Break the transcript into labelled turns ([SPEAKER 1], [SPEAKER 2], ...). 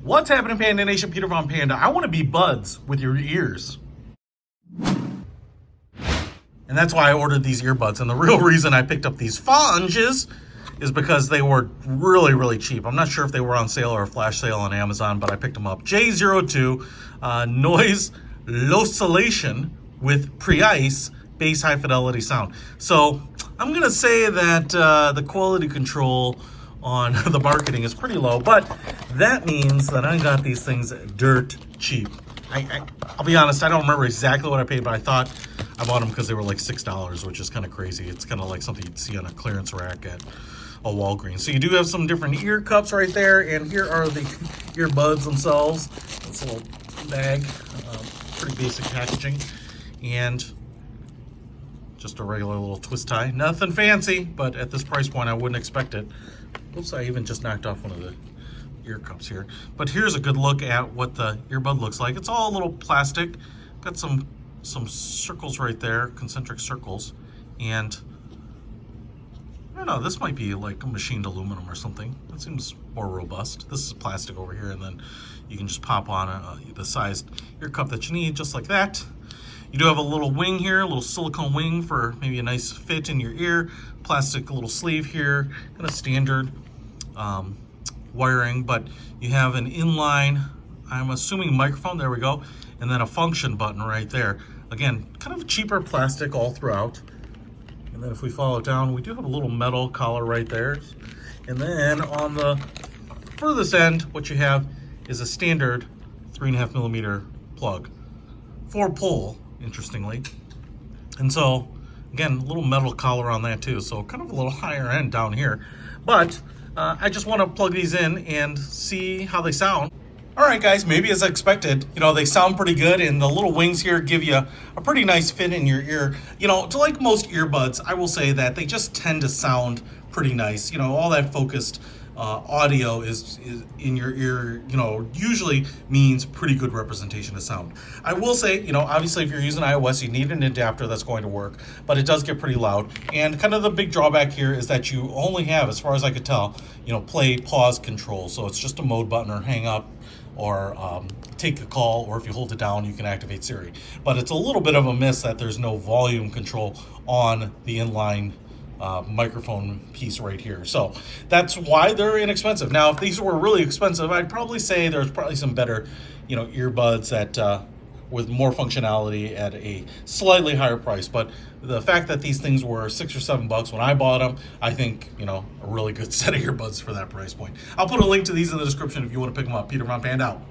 [SPEAKER 1] What's happening, Panda Nation? Peter Von Panda. I want to be buds with your ears. And that's why I ordered these earbuds. And the real reason I picked up these phalanges is because they were really, really cheap. I'm not sure if they were on sale or a flash sale on Amazon, but I picked them up. J02 noise locellation with pre-ice bass high fidelity sound. So I'm going to say that the quality control on the marketing is pretty low, but that means that I got these things dirt cheap. I'll be honest, I don't remember exactly what I paid, but I thought I bought them because they were like $6, which is kind of crazy. It's kind of like something you'd see on a clearance rack at a Walgreens. So you do have some different ear cups right there, and here are the earbuds themselves. This little bag, pretty basic packaging, and just a regular little twist tie. Nothing fancy, but at this price point, I wouldn't expect it. Oops, I even just knocked off one of the ear cups here. But here's a good look at what the earbud looks like. It's all a little plastic. Got some circles right there, concentric circles. And I don't know, this might be like machined aluminum or something. That seems more robust. This is plastic over here, and then you can just pop on the sized ear cup that you need, just like that. You do have a little wing here, a little silicone wing for maybe a nice fit in your ear. Plastic little sleeve here, kind of standard wiring, but you have an inline, I'm assuming microphone, there we go, and then a function button right there. Again, kind of cheaper plastic all throughout. And then if we follow down, we do have a little metal collar right there. And then on the furthest end, what you have is a standard 3.5 millimeter plug. 4-pole, interestingly. And so, again, a little metal collar on that too, so kind of a little higher end down here. But I just want to plug these in and see how they sound. All right, guys, maybe as expected, they sound pretty good, and the little wings here give you a pretty nice fit in your ear. To like most earbuds, I will say that they just tend to sound pretty nice. All that focused audio is in your ear, usually means pretty good representation of sound. I will say, obviously if you're using iOS, you need an adapter that's going to work, but it does get pretty loud. And kind of the big drawback here is that you only have, as far as I could tell, play, pause control. So it's just a mode button or hang up or take a call, or if you hold it down, you can activate Siri. But it's a little bit of a miss that there's no volume control on the inline microphone piece right here. So that's why they're inexpensive. Now, if these were really expensive, I'd probably say there's probably some better, earbuds that with more functionality at a slightly higher price. But the fact that these things were $6 or $7 when I bought them, I think, a really good set of earbuds for that price point. I'll put a link to these in the description if you want to pick them up. Peter Von Panda out.